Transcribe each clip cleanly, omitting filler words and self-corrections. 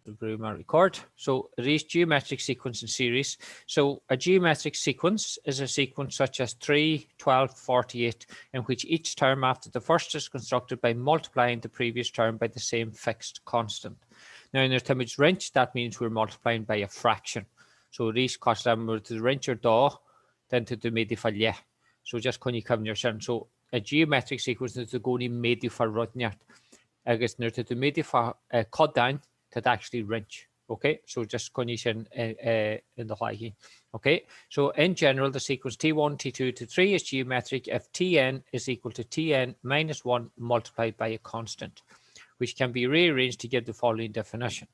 record. So these geometric sequence in series. So a geometric sequence is a sequence such as 3, 12, 48, in which each term after the first is constructed by multiplying the previous term by the same fixed constant. Now in the image range, that means we're multiplying by a fraction. So these cost them to the range or da, then to the medifalje. So just can you come your son. So a geometric sequence is the goni medifal rotnyat. Agus near to the medifal cut down that actually range. Okay, so just condition in the high. Okay, so in general, the sequence T1, T2, T3 is geometric if Tn is equal to Tn minus 1 multiplied by a constant, which can be rearranged to give the following definition.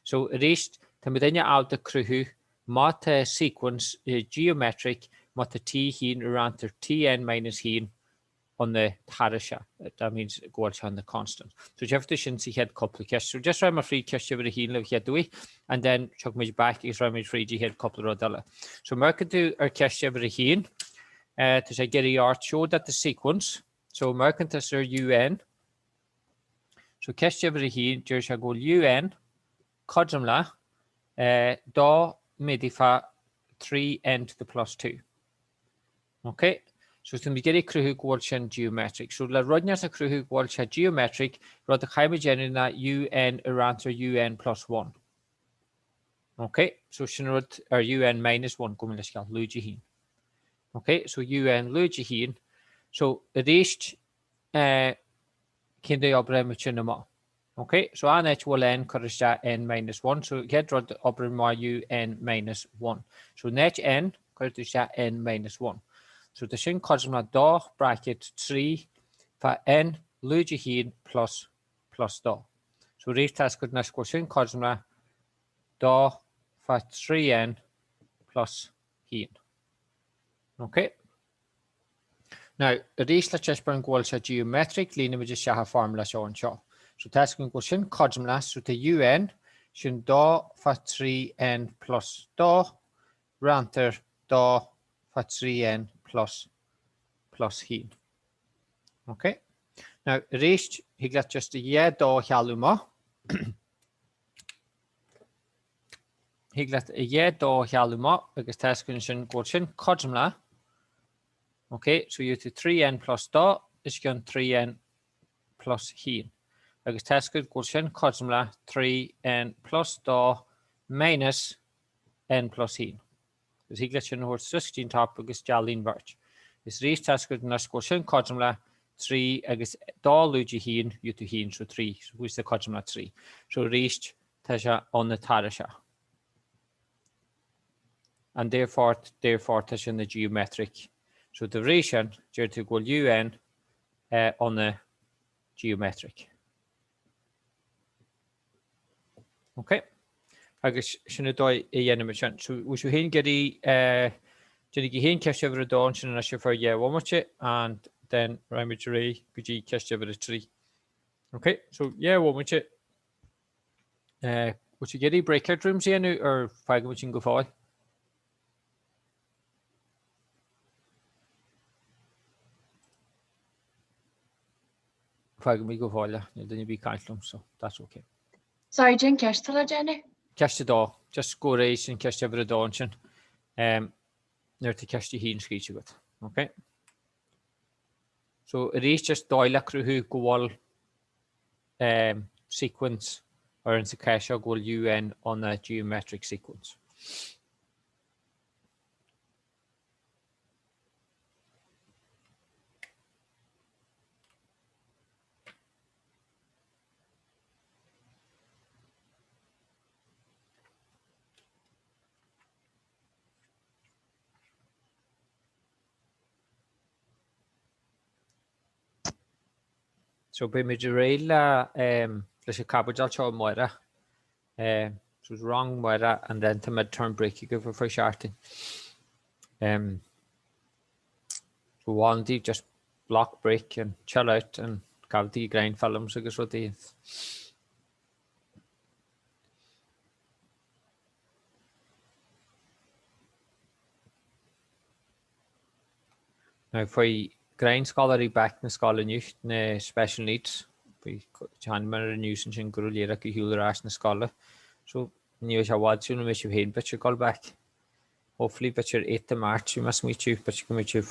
So reached the medina out the cruhu mata sequence geometric mata T hin around Tn minus hin on the tarasha. That means goals on the constant. So you have to see head couple of cash. So just run my free cash over the heel of head away, and then chuck me back is run my free G head couple of dollar. So Merc do our cash over the heel to say get a art show that the sequence. So Merc to sir UN. So cash over the heel, just I go UN Kodramla da medifa 3n to the plus 2. Okay. So it's going to get a cruhu gwalchan geometric. So la rodnyas a cruhu gwalcha geometric, rod the chaimagenina UN around UN plus 1. Okay, so shinrod or UN minus 1 gumilashkal lujihin. Okay, so UN lujihin. So it is kinde obremachinama. Okay, so an h will n korisha n minus 1. So get rod obrema UN minus 1. So net n korisha n minus 1. So the shin cosma da bracket 3 for n lujihin plus da. So this task could not shin cosma da for 3n plus hin. Okay. Now this let's just bring goals a geometric line with just a formula shown show. So task can go shin cosma so the un shin da for 3n plus da ranter da for 3n plus hin. Okay. Now reached he got just a yeah da haluma. He got a yeah da haluma because task shin goshin kodmla. Okay, so you to 3n plus da is going 3n plus hin. Because task goshin kodmla 3n plus da minus n plus hin. Because he gets in the 16 top because Jalin Birch. This race task with Nascoshin Codumla 3 agus da luji hin, you to hin, so 3, so who's the Codumla 3. So reached Tasha on the Tarasha. And therefore Tasha in the geometric. So the ration, due to go UN on the geometric. Okay. Agus sinna dói dhéanam sin. So we should hen get Jenny hen cash over a dawn and I should for yeah one much and then Ramagery PG cash over a tree. Okay, so yeah one much would you get a breakout rooms here now or five much go forward? Five we go forward, then you be countless, so that's okay. Sorry, Jen cash tell Jenny. Cash the door, just go race and cash over a dawn near to cash the hen screech with. Okay. So it is just doyle who go all sequence or in the cash or go UN on a geometric sequence. So by Majorella, there's a cabbage I'll show Moira. So it's wrong Moira and then to midterm break you go for Ceacht. So one day just block break and chill out and have the grind films so guess what they now for grind scholarly back in scholar news special needs we John Miller news and Grulera Hula Ash in scholar So you shall watch you miss you head, but you call back. Hopefully, but you're 8th of March, you must meet you, but you can meet you.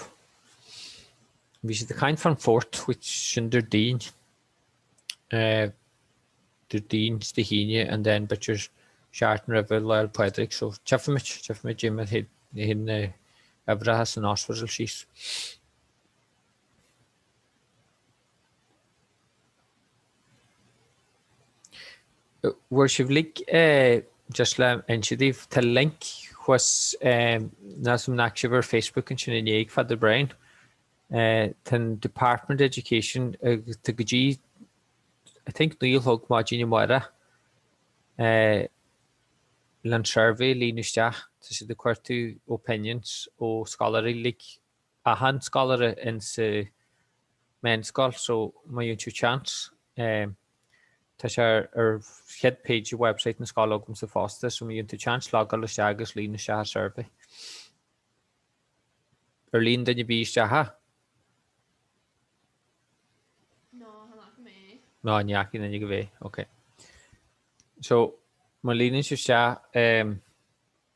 We should the kind from Fort, which under Dean. The Dean, Stehenia, and then but you're Ceacht River, Loyal Patrick. So Ceacht Jim at in Abrahas and Hospital she's. Worship League just initiative to link was na some nakshiver Facebook and shin in for the brain ten Department of Education to G I think Neil Hog Margina Moira Land survey Linusha to see the quartu opinions o scholarly league a hand scholar in the men's golf so my YouTube chance Tá our head page website na scala ogum sa fásta so mi into chance log all agus lína se survey. Lín den bí se ha? No, hanach me. No, nyaki na go bvé. Okay. So my lína se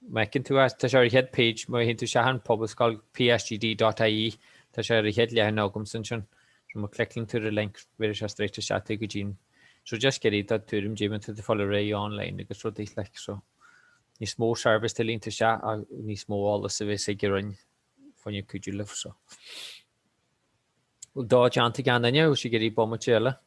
making to us tá our head page my into se han pub called psgd.ie tá our head le ogum sin so my clicking to the link where is straight to chat go gene. So just get it that to them Jim to the follow Ray online because what they like so ni small service to link to chat ni small all the service run when you could you live so well dodge anti gan then she get it bombachella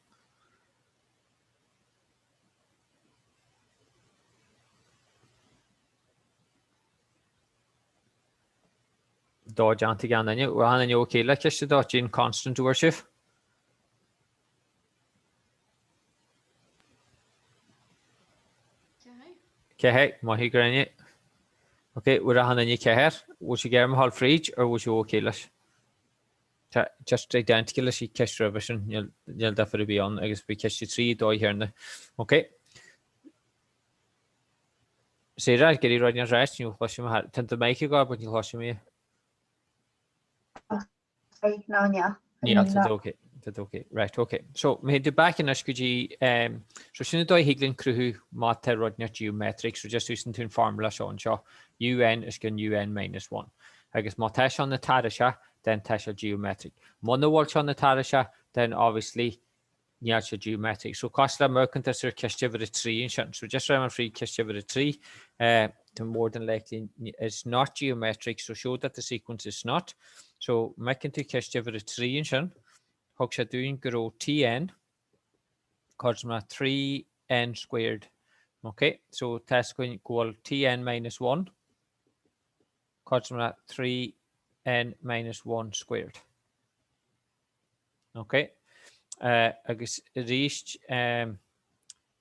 dodge anti gan then you okay like just dodge in constant worship. Okay, Mahi Granite. Okay, would I hand you care? Would you get him half fridge or would you okay? Just identical as she catch revision. You'll definitely be on. I guess we catch you 3 do here now. Okay. Say that, get it right in your rest. You'll wash him. Tend to make you go, but you'll wash me. Sorry, no, yeah. Yeah, that's okay. That's okay. Right, okay. So we had the back in Ashkuji so soon do Higlin crew mata rodner geometric, so just using to formula Sean Shaw. UN is going UN -1. I guess Matash on the Tarisha, then Tasha geometric. Mono watch on the Tarisha, then obviously Nyacha geometric. So Costa Mercant is her Kishtiver 3 and so just remember free Kishtiver 3 to more than likely it's not geometric, so show that the sequence is not. So making to Kishtiver 3 and Hog should doing grow Tn cosma 3n squared. Okay, so test going equal Tn -1 cosma 3n -1 squared. Okay, I guess reached we're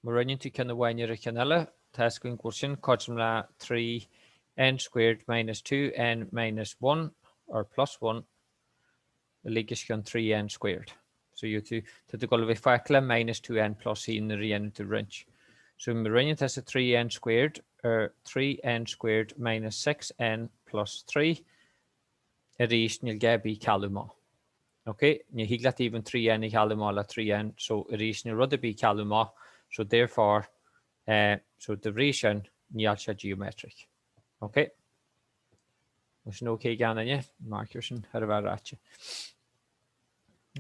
running to kind of one year canela test going question cosma 3n squared -2n -1 or +1. The league is 3n squared. So you to the goal of a factor -2n plus in the re to wrench. So we're running as a 3n squared or 3n squared -6n plus 3. It is you'll get be caluma. Okay, you higlat even 3n caluma la 3n. So it is you rather be caluma. So therefore, so the ration nyalcha geometric. Okay. Was no okay again, yeah, Marcus and Hervarache.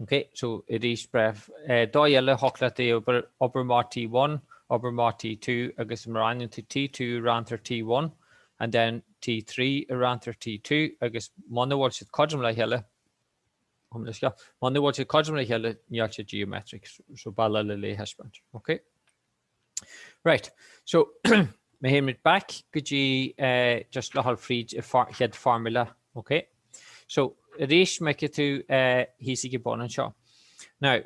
Okay, so it is brief. Doyella Hocklet the upper Mart T1, upper Mart T2, Agus Moran into T2 around T1, and then T3 around T2, Agus Monowatch at Codumla Hella. Monowatch at Codumla Hella, Yacha geometric, so Bala Lily husband. Okay, right, so. My name back. Could you just the whole free head formula? Okay, so Reish make it to Hisigi Bonanshaw. Now,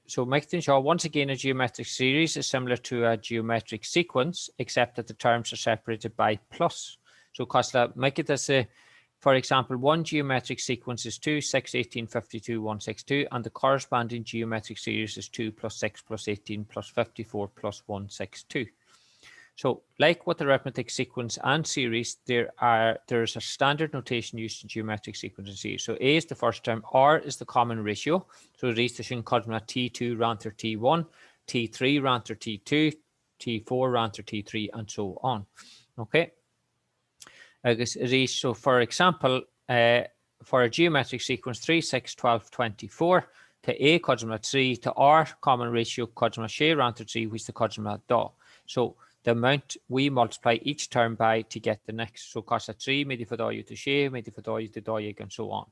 so Shaw once again a geometric series is similar to a geometric sequence, except that the terms are separated by plus. So Kosla make it as a, for example, one geometric sequence is 2, 6, 18, 52, 162, and the corresponding geometric series is 2 plus 6 plus 18 plus 54 plus 162. So like with the arithmetic sequence and series, there's a standard notation used in geometric sequence and series. So A is the first term, R is the common ratio. So reach the T2 round to T1, T3 round to T2, T4 ranter T3 and so on. Okay. Agus reach, so for example, for a geometric sequence 3, 6, 12, 24 to A codrumla 3 to R common ratio codrumla she ranter 3 which the codrumla da. So the amount we multiply each term by to get the next. So costa 3 maybe for da you to she, maybe for da you to da and so on.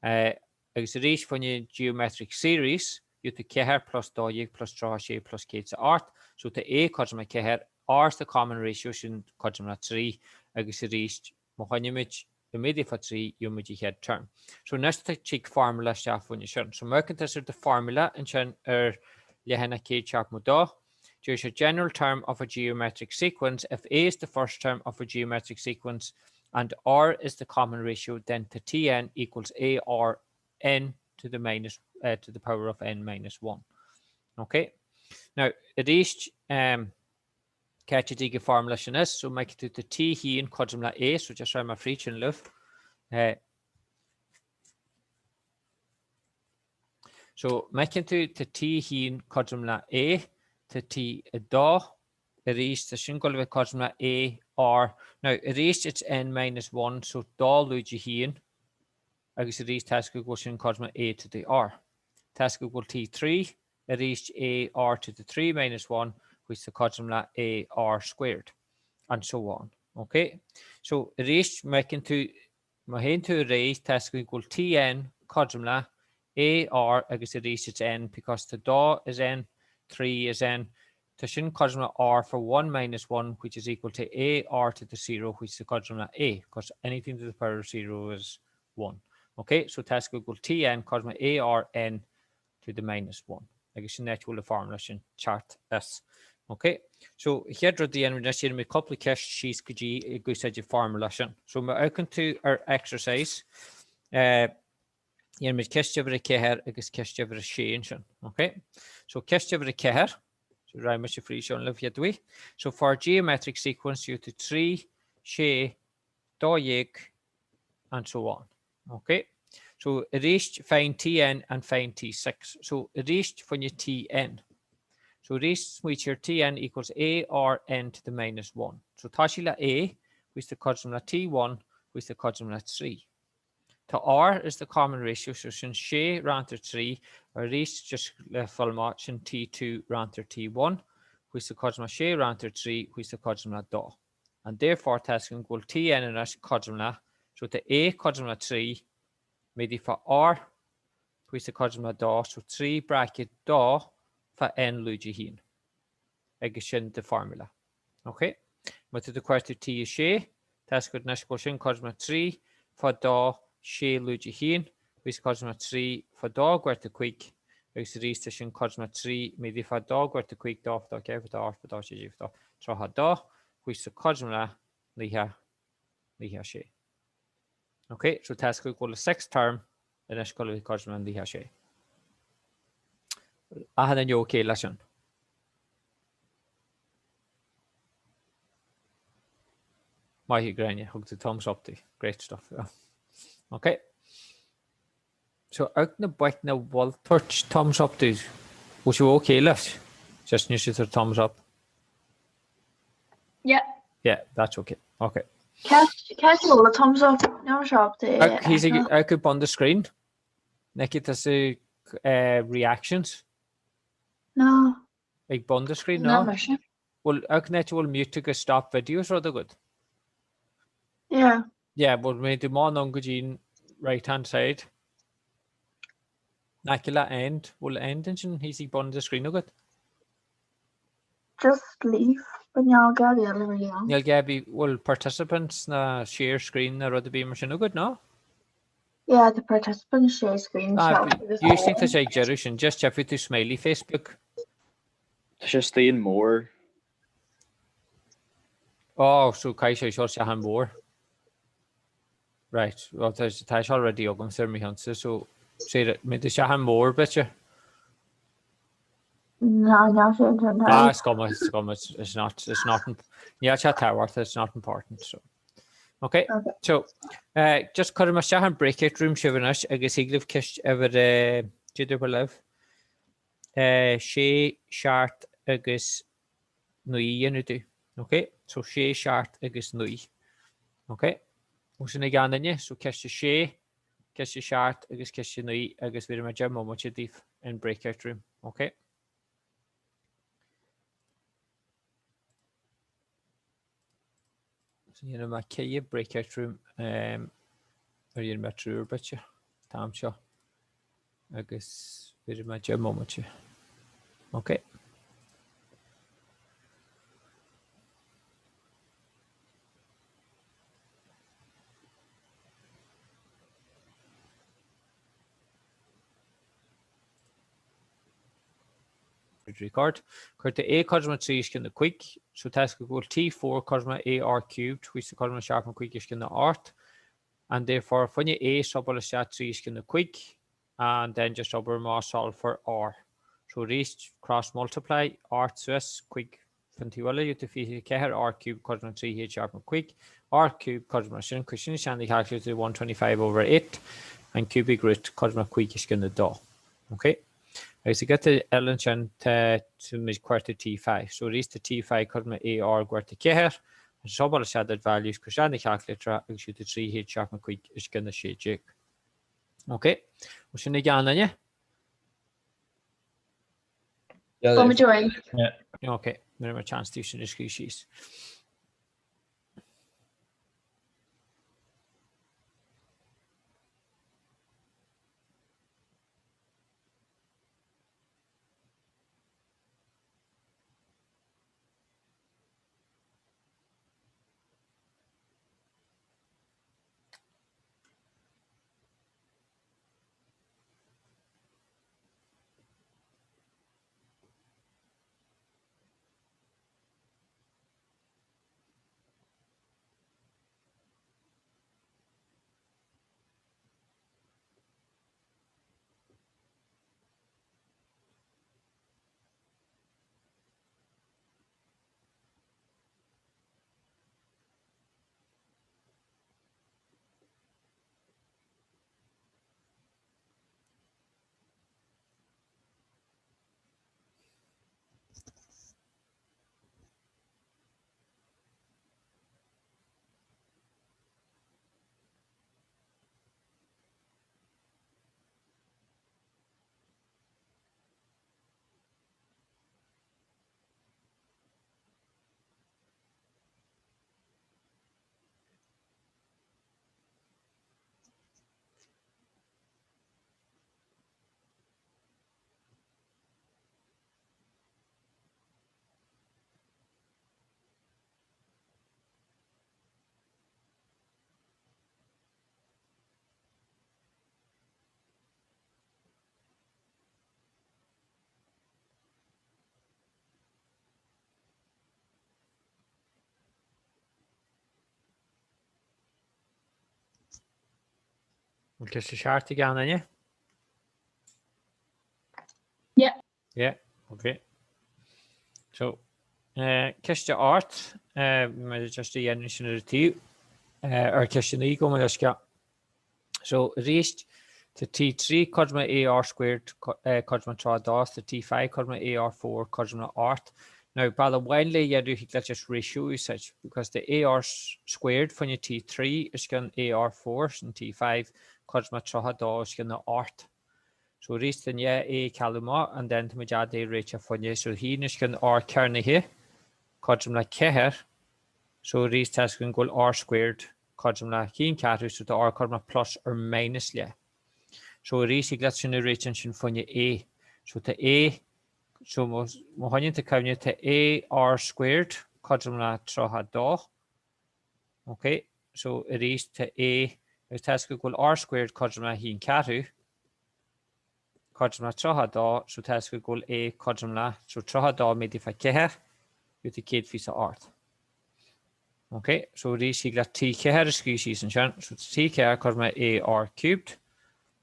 Agus reach for your geometric series you to keher plus da plus draw she plus k to art. So to A codrumla keher R is the common ratio shin codrumla 3 agus reached mohonimich immediate for 3 you may head term. So next the check formula staff when you shouldn't. So mercantile the formula and chen lehena k chap muda. There's a general term of a geometric sequence. If A is the first term of a geometric sequence and R is the common ratio, then to Tn equals A R n to the minus to the power of n minus 1. Okay. Now it is catch a formula is so make it to T he in quadrumla A, so just try my free chin live. So make it to T he in quadrumla A to T da erase the shingle with quadrumla A R. Now erase it's n minus 1, so da luigi he in. I guess erase task equal shin quadrumla A to the R. Task equal T3 erase A R to the 3 minus 1. Which the quadrumla A R squared, and so on. Okay, so erase making to my to erase task equal Tn quadrumla A R. I guess erase it's n because the da is n, 3 is n. To shin quadrumla R for 1 minus 1, which is equal to A R to the 0, which is the quadrumla A, because anything to the power of 0 is 1. Okay, so task equal Tn quadrumla A R n to the minus 1. I guess in that will the formula in chart S. Okay, so here at the end of this year, we couple of cash sheets could you go such a formula. So we're open to our exercise. Yeah, we cash over a care, I guess cash over a change. Okay, so cash over a care. So very much a free show live yet we. So for a geometric sequence, you to 3, she, da and so on. Okay, so erased find Tn and find T6. So erased for your Tn. So this which your Tn equals A R n to the minus 1. So Tashila A, which the quadrumla T1, which the quadrumla 3. To R is the common ratio, so since she ranter 3, or this just full match in T2 ranter T1, which the quadrumla she ranter 3, which the quadrumla da. And therefore tasking equal Tn and as quadrumla, so to A quadrumla 3, maybe for R, which the quadrumla da, so 3 bracket da, for n luigi hin. Again the formula. Okay. But the question T is she. Task good next question quadrumla 3 for da she luigi hin. Which quadrumla 3 for da where the quick. Which the station quadrumla 3 maybe for da where the quick da for da for da she for da. So da which the quadrumla liha she. Okay, so task equal the 6th term and next call the quadrumla liha she. I had a okay lesson. My Grania hooked the thumbs up to great stuff. Yeah. Okay. So out in the back now wall touch thumbs up to was you okay left? Just need to thumbs up. Yeah. Yeah, that's okay. Okay. Catch all the thumbs up. No shop there. He's I could on the screen. Naked as reactions. No. Like on the screen No. now. Well, I can actually mute to stop videos rather good. Yeah. Yeah, but we do more on good right hand side. Nakila end will end and he's on the screen good. Just leave. But y'all got the other way on. You'll get well participants na share screen na rather be machine good no? Yeah, the participants share screen. You think to say Jerusalem just check it to smiley Facebook. Just staying more. Oh, so Kaisha short Shahan more. Right. Well, there's already open me Hansa, so say that made the Shahan more, betcha. No, it's not. Yeah, chat tower. It's not important. So, okay. So, just cut my Shahan breakout room. Shivanash. I guess he live kish ever Jidder live. She Ceacht agus nui anu du. Okay, so sé seart agus nui. Okay, us yn ei gan yna, so cesio sé, cesio seart agus cesio nui agus fyr yma jam moment dif in breakout room. Okay. So yna yma ceia breakout room yr un yma trwy'r bytio, tam sio agus fyr yma jam moment. Okay. Record. Current A cosma 3 is going to quick, so task equal T4 cosma AR cubed, which the cosma sharp and quick is going to art, and therefore when you A sub a stat 3 is going to quick, and then just over more solve for R. So raise cross multiply R to S quick. Fantiwala you defeat Keher R cube cosma 3 H sharp and quick R cube cosma sin question is handy calculated 125 over 8, and cubic root cosma quick is going to do. Okay. As you get the element to make quarter T5. So raise the T5 cosma AR quarter Keher, and sub all shaded values because the calculator and shoot the 3 H sharp and quick is going to shade Jake. Okay. What's in the gun on you? Yeah. Okay. There are chance to use the species. Because the chart again, on you? Yeah. Yeah, okay. So, kiss the art, just the initial of the two, or kiss the ego, so raised to T3 cosma AR squared cosma trados, the T5 cosma AR4 cosma art. Now, by the widely, you do let's just ratio such because the AR squared from your T3 is going AR4 and T5 cosma trados is going to art. So raised in yeah A caluma and then to majade reach of funny. So he is going R kerne here, cosma keher. So raised has going to go R squared. Cosmla keen category so the R cosma plus or minus yeah. So raised let's in the retention from your A. So the A so mohanian to count to A R squared cosmla trahada. Okay, so raised to A is task equal R squared cosmla hin category. Cosmla trahada so task equal A cosmla so trahada made if I care with the kid visa art. Okay, so these you got T K species and so T K cosma AR cubed.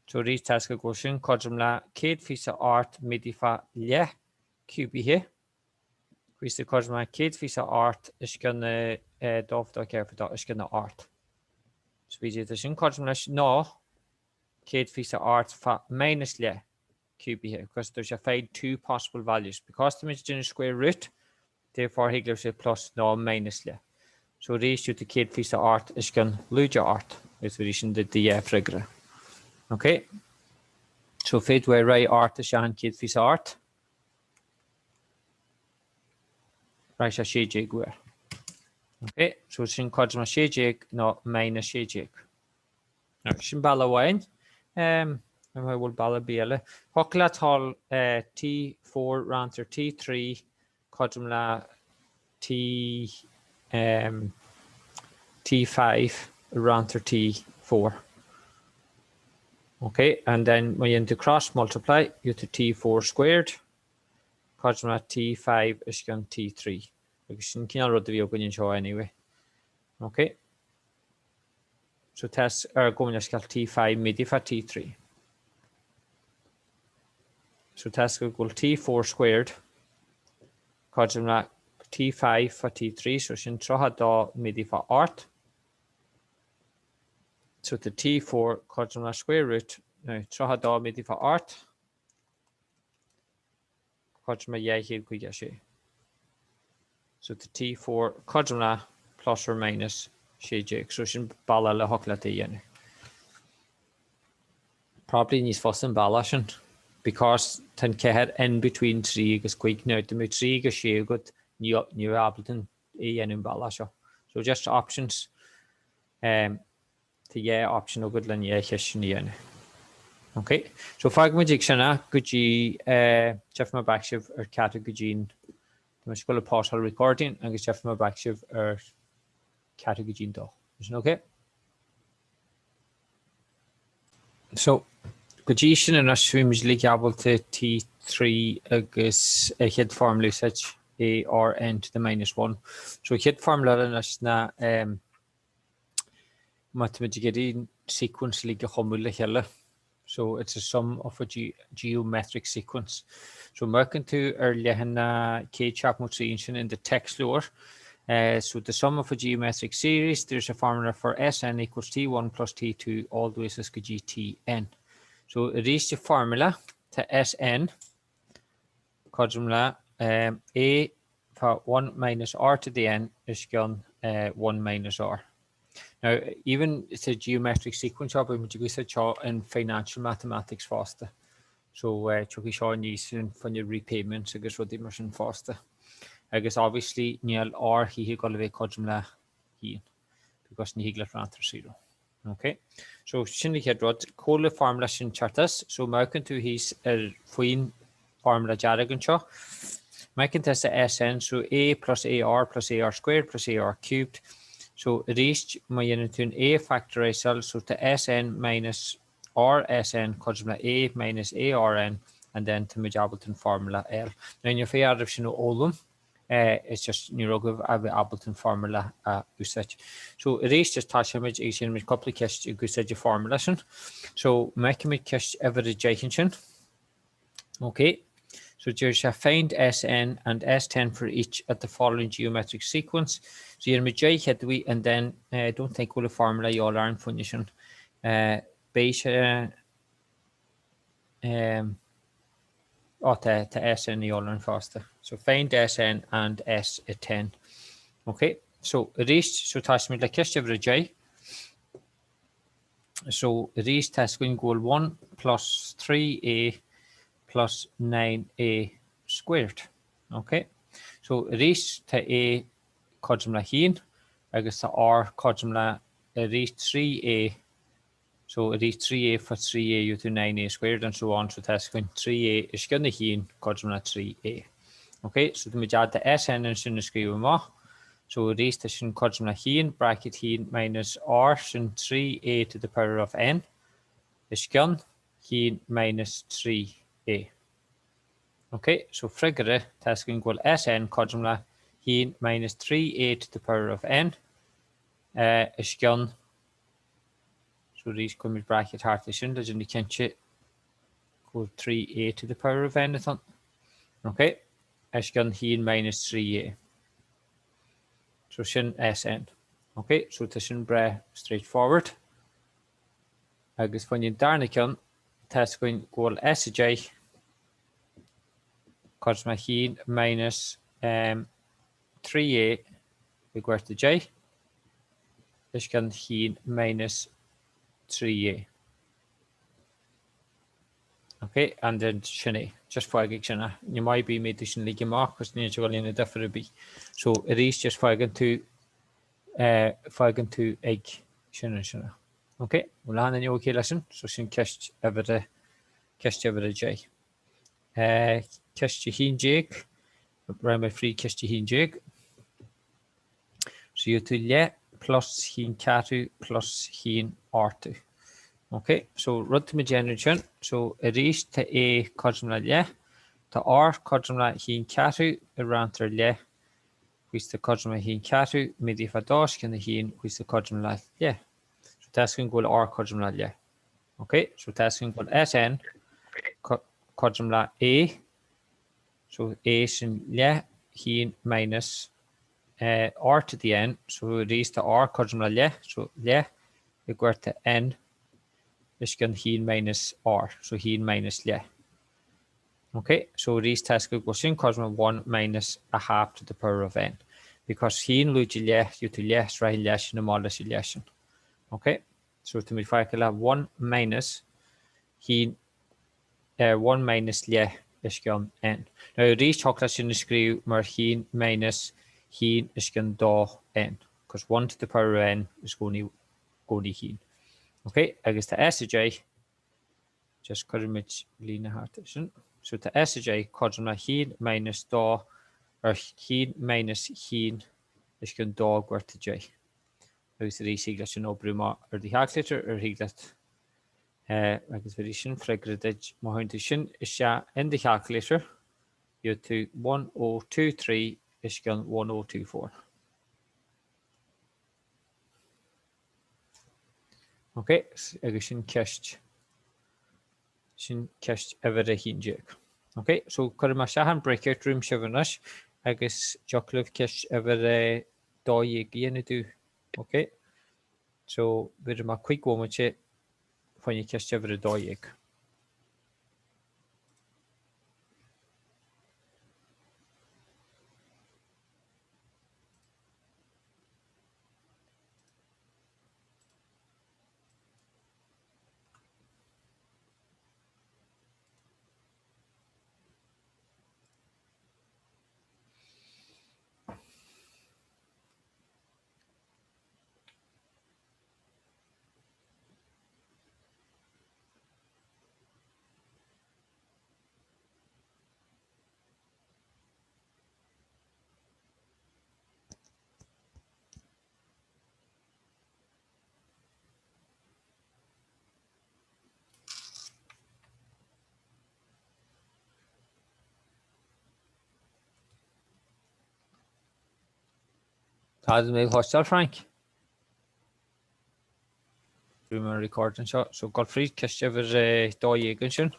So these task question cosmla kid visa art medifa le cube here. Which the cosma kid visa art is gonna dov da care for that is gonna art. So we did this in cosmla no kid visa art fa minus le cube here because there's a find two possible values because the image in square root. therefore he gives it plus no minus le. So raise you to kid piece of art is gun luja art is relation to the frigre. Okay. So fit where right art is shan kid piece of art. Right a shejig where. Okay, so sin quadra shejig no minus shejig. Now sin balla wine. I will balla biele. Hoklat hall T4 ranter T3 quadra T T5 ranter T4. Okay, and then when you into cross multiply, you to T4 squared. Quadra T5 is going T3. Because you can't run the video when you show anyway. Okay. So test are going to scale T5 midi for T3. So test will equal T4 squared. Quadra T5 for T3. So shin troha da midi for art. So the T4 quadra square root. Now troha da midi for art. Quadra yeah here guyashi. So the T4 quadra plus or minus shejig. So shin bala la hoklate yen. Probably needs fossen balashin because ten kehed in between three is quick now to move three is she good new Appleton yen in balasha. So just options to yeah option of good than yeah hishin yen. Okay. So fagmagic shana could you Jeff my backshiv or category much go partial recording and get Jeff my backshiv or category do. Is okay? So Gajishin and Ashwim's league able to T3 agus a hit formula such a or n to the -1. So hit formula and us na mathematical sequence league homula hella. So it's a sum of a geometric sequence. So merkin to earlier hana K chapmutsin in the text lower. So the sum of a geometric series, there's a formula for Sn equals T1 plus T2 all the way to Gtn. So it is the formula to Sn, quadrumla A for 1 minus R to the n is gone 1 minus R. Now, even it's a geometric sequence of it, you can in financial mathematics faster. So, chuki shaw nisun for your repayments, I guess what the immersion faster. I guess obviously Neil R he got away quadrumla he because he got ranter 0. Okay, so shinny had rod cola formula shin chartas. So Merkin to his fine formula jargon shaw. Merkin test the Sn so A plus AR plus AR squared plus AR cubed. So reached my unit to an A factorial so to Sn minus R Sn quadrumla A minus ARN and then to Majableton formula L. Now in your fair if you know all them. It's just neurogive Appleton formula usage. So it is just touch image Asian with couple of cash usage formulation. So make me cash averagation. Okay. So there's a find Sn and S10 for each at the following geometric sequence. So you're J had we and then don't think all the formula you all learn function. Base to Sn you all learn faster. So find Sn and S10. Okay, so reached so task me like kiss over J. So reached task going goal 1 plus 3a plus 9a squared. Okay, so reached to a quadrumla heen. I guess the R quadrumla reached 3a. So it is 3a for 3a you to 9a squared and so on. So task going 3a is going to heen quadrumla 3a. Okay, so the majad the Sn and sin skrive ma. So it is the sin quadrumla heen bracket heen minus R sin 3a to the power of n is going heen minus 3a. Okay, so frigere task equal Sn quadrumla heen minus 3a to the power of n is going. So these come with bracket partition, there's in the kenche go 3a to the power of n. Okay, is going heen minus 3a. So shin Sn. Okay, so this is straightforward. I guess when you darn task going goal Sj quadrumla heen minus 3a equal to j. Is gan hín minus 3a. Okay, and then sinné, just fáigigh sinna. You might be made sin lígi mark, cos níl go lína differ be. So it is just fáigan tú ag sinna. Okay, well lána ní okay lesson, so sin ceist ever a j. Ceist hín jig, round my free ceist hín jig. So you to le plus hín catu plus hín r2. Okay, so rud to my generation. So it is to a codrum le, to r codrum le hín catu around their le, which the codrum le hín catu, midi fa dos can the hín, which the codrum le. So that's going to go r codrum le. Okay, so that's going to go sn codrum le a. So a sin le hín minus r to the n. So it is to r codrum le, so le equal to n. Is gan hín minus r, so hín minus le. Okay, so these tests go sin cosmo 1 minus a half to the power of n. Because hín luigi le, you to le, Sraith lesin and modulus lesin. Okay, so to me have 1 minus hín 1 minus le is gan n. Now these chocolates in the screw mar hín minus hín is gan do n. Because 1 to the power of n is going to hín. Okay, agus to s j, just codimage lína hartation. So to s j, codrum na hín minus do, or hín minus hín is gan do gwrt to j. Agus the híglas sin obruma or the calculator or híglas agus very sin fregradage mohaintu sin is ja in the calculator. You to 1023 is gan 1024. Okay, agus sin ceist ever a hín jig. Okay, so could my shahan breakout room shivernash agus joklov ceist ever a dó yig do. Okay, so with my quick moment when you ceist ever a dó yig. Has made hostel Frank. Through my recording shot. So Godfrey ceist ever dó yig sin.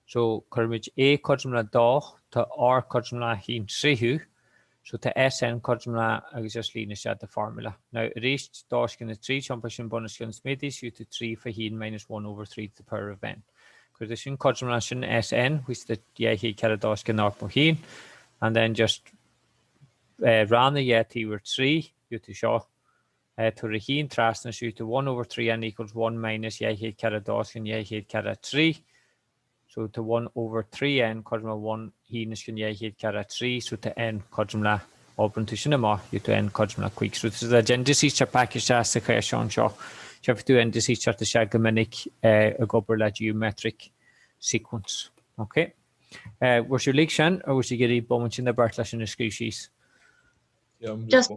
So curmage a codrum la dó to r codrum la hín Seicheamh. So to sn codrum la agus just lína set the formula. Now reached dos can 3 champion bonus can smidis you to 3 for hín minus 1 over 3 to the power of n. Because this in codrum la sin sn, which the he dos can not hín, and then just ran the yeti were 3 you to show to the hín trasness you to 1 over 3 n equals 1 minus he dos can he 3. So to 1 over 3n codrum 1 hín is can he 3, so to n codrum la open to sinema you to n codrum la quick. So this is the indices package as the question show. You have to indices to the shagamic a gober la geometric sequence. Okay. Was your league or was you getting bomb in the Bartlash in the screw sheets? Just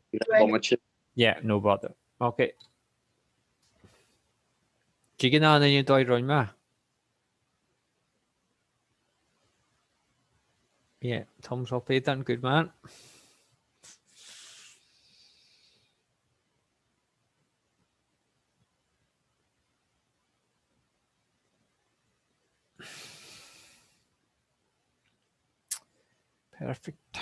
Yeah, no bother. Okay. Do you get on and you die right, ma? Yeah, thumbs up, Ethan. Good man. Perfect.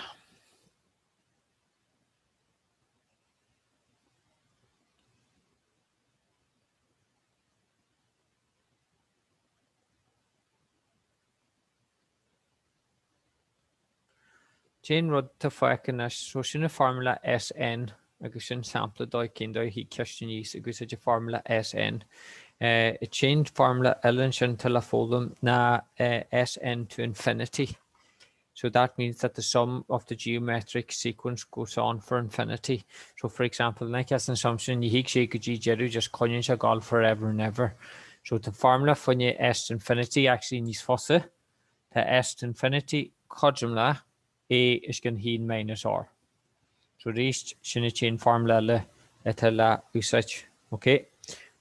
Jane rud ta fácan so sinna formula SN agus sin sampla dóid cin dóid hí ceiste níos agus idir formula SN. It changed formula Ellen sin till a fólam na SN to infinity. So that means that the sum of the geometric sequence goes on for infinity. So for example, like as an assumption, you hig sé go G jeru just conin se gal forever and ever. So the formula for your S to infinity actually needs fosse. The S to infinity codjumla A is going heen minus R. So reached sinna chain formula le etela usage. Okay.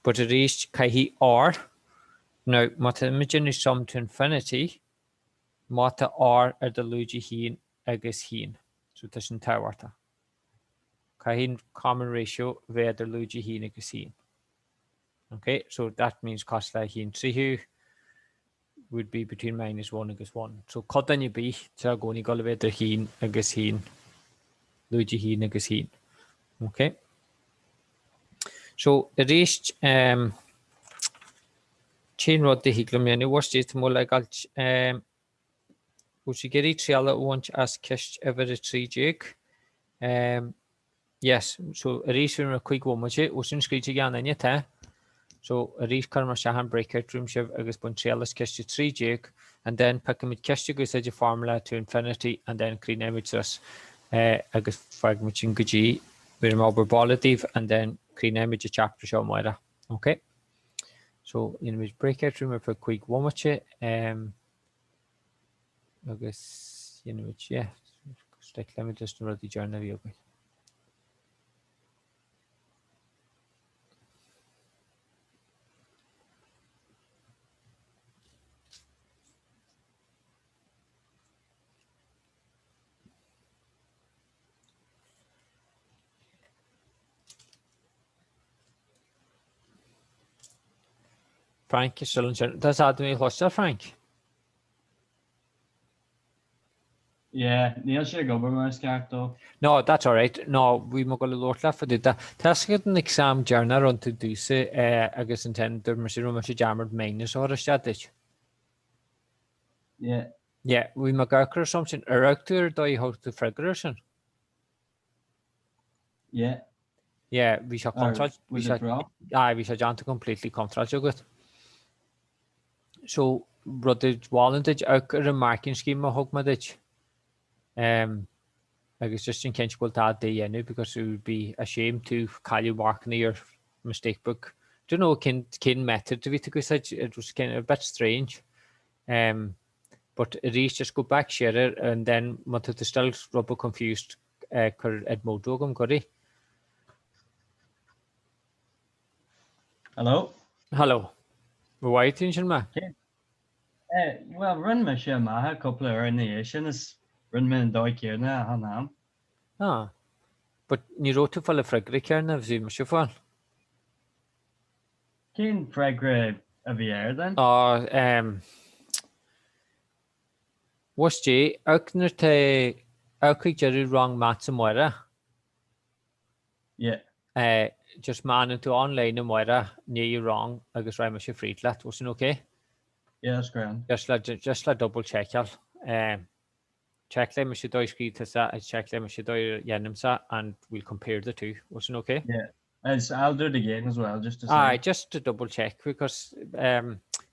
But it reached kai he R. Now, mata imagine is sum to infinity. Mata R the luigi heen agus heen. So this entire warta. Kai common ratio where the luigi heen agus heen. Okay, so that means cost like heen. Trihu would be between -1 agus 1. So cut then you be to go ni go the heen agus heen. Luigi heen agus heen. Okay. So it reached chain rod the higlum was just more like would you get each other once as kissed ever a 3 jig? Yes, so a reach a quick one much it was in screech again in your so a reach karma shahan breakout room shiv agus bunchelas kissed 3 jig and then pick him with kissed you go formula to infinity and then clean image us agus fragmenting guji with a ball and then clean image a chapter show moira. Okay. So image breakout room for a quick one much it agus image yeah stick let me just run the journal view. Frank is still in general. Does that do me cluster, Frank? Yeah, Neil should go over Ceacht though. No, that's all right. No, we må gå lort left for det. Task an exam journal on to do se agus intend der machine room she jammered minus or static. Yeah. Yeah, we må go something erector do you how to figuration. Yeah. Yeah, we shall control we shall we shall jump to completely control you good. So brother Wallentage ook remarking scheme hog madich. I guess just in Kent that day because it would be a shame to call you mark near mistake book. Don't know kin method to be because it was kind of a bit strange. But it is just go back share it and then what to still rubber confused at Modogum Gori. Hello. Hello. Why attention ma? Well run me share ma a couple of radiation is run me and dog here now hanam. Ah. But you wrote to fall a fragric here now zoom shufal. Keen fragre of the air then? Was Jay Arkner te Arkig Jerry wrong maths and moira? Yeah. Just man into online and moira near you wrong. I guess I'm a free flat wasn't okay. Yeah, that's grand. Just like double check check them should do screen to that. I check them should do Yanimsa and we'll compare the two. Wasn't okay? Yeah. I'll do it again as well just to say. Just to double check because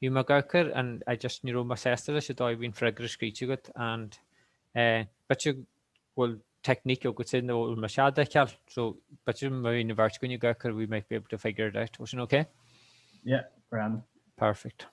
you McGurker and I just knew my sister should have been fragger screech good and but you will technique you could say no machada so but you my university when you Gurker we might be able to figure it out. Wasn't okay? Yeah, grand. Perfect.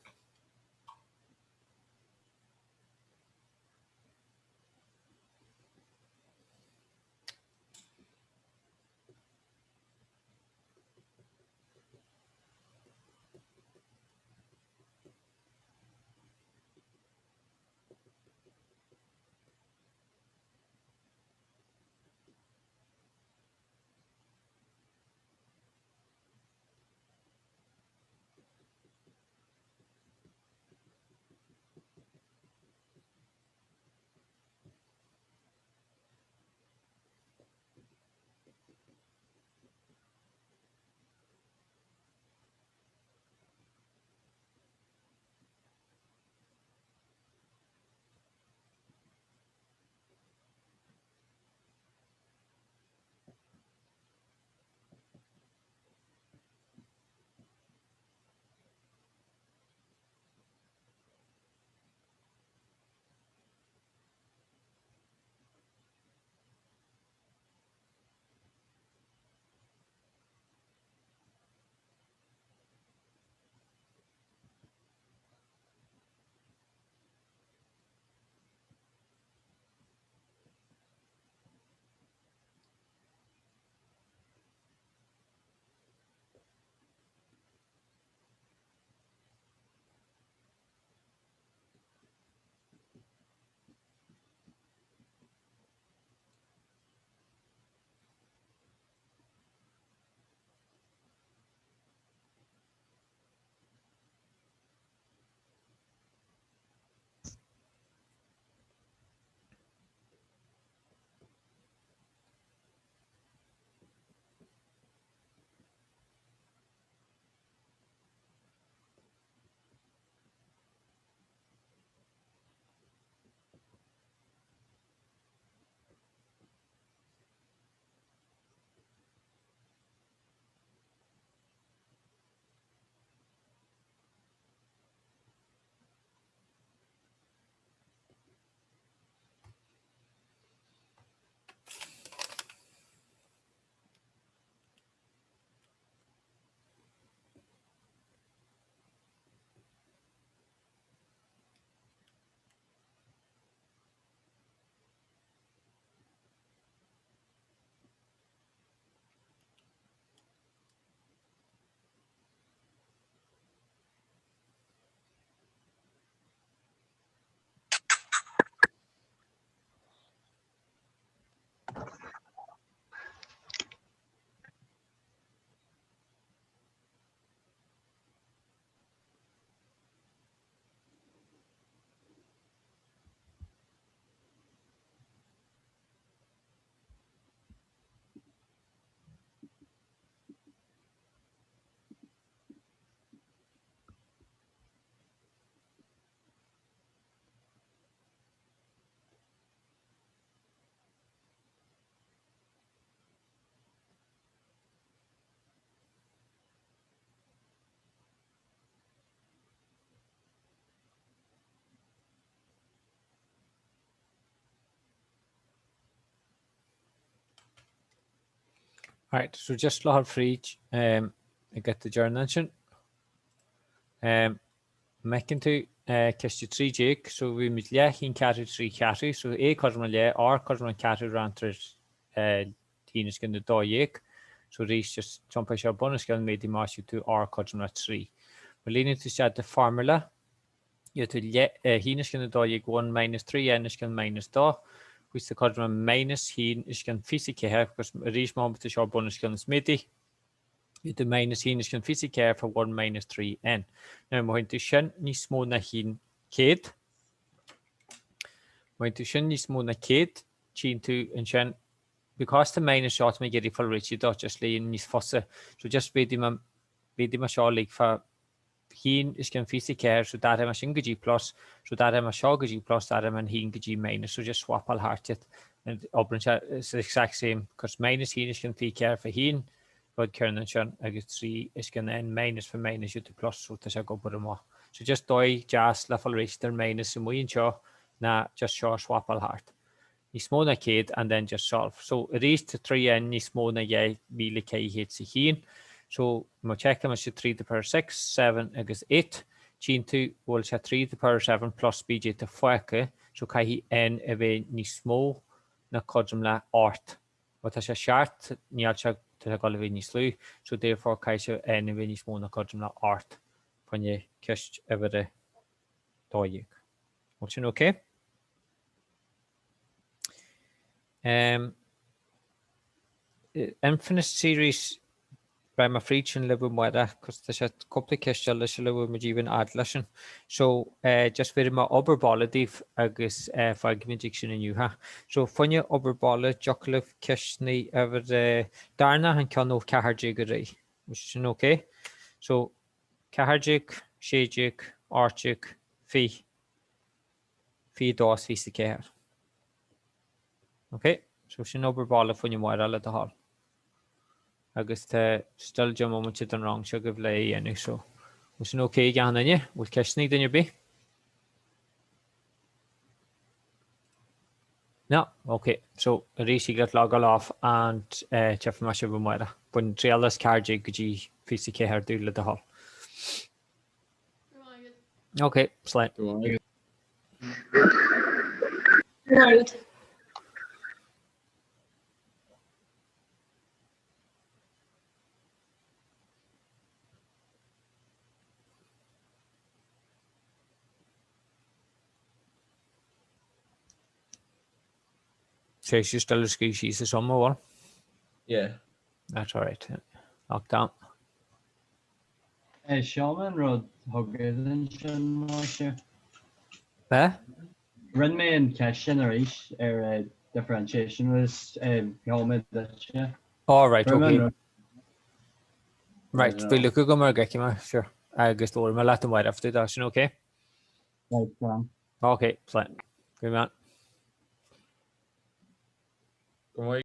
All right, so just láthar fríd I get the journal mecin tú ceiste trí déag, so bhí mit le hín ceatú trí ceatú, so cosma le cosma ceatú rantar tínas cin na dóhéag, so rís just trompa seo bonus gan médi máisiú tú cosma trí. But lína tú sé de formula, you tú hínas cin na dóhéag 1 minus 3 is cin minus 2, which the cosma minus hín is cin física because rís máma tú seo bonus gan smitty. The minus hín is cin física for 1 minus 3n. Now, mae'n tu sin níos mó na hín céad. Mae'n tu sin níos mó na céad, chín tú an sin, because the minus shot may get it full rich, you don't just lay in níos fossa. So just bedi ma seo like for hín is cin física, so that am a sin g plus, so that am a seo g plus, that am an hín g minus, so just swap all heart it. And it's the exact same, because minus hín is cin física for hín, but Kieran sin agus 3 is gan n minus for minus you to plus so to go bud more. So just dói just level register minus and we seo na just sure swap all heart. Ní smó na céad and then just solve. So it is to 3n ní smó na ye míle k hit sa hín. So mo check them as 3 to the power 6, 7 agus 8. Chin 2 will say 3 to the power 7 plus bj to 4. So kai hi n a bit ní smó na codum la art. But as a shart ní alcha to go ní slú, so therefore caiise n bhí níos mó na codum na art fanne ceist ever de dóigh. What's sin okay? Infinite series by my friction level moira because there's a couple ceiste leis le ma díhan ad leisin. So just very ma oberballadiv agus fagimidic sin in ha. So funne oberballa joklef ceistní ever darna and can of caharjig which is okay. So caharjig, shejig, archig, fi dos fi the okay, so sin oberballa funne moira le the hall. Agus still jump moment it wrong so give lay and so was an okay gan you with ceistní then you be no okay so Rishi got log off and Jeff Mash of Moira when trailers carjig g physique her do the hall okay slide Right. so she's still a ski she's a summer one. Yeah. That's all right. Lock down. Shaman rod hoggan sin máise. Run me in question or differentiation was helmet that All right, okay. Run- Right, we look at go get sure. I guess the my Latin white after that, okay? Right, Okay, fine. Good man.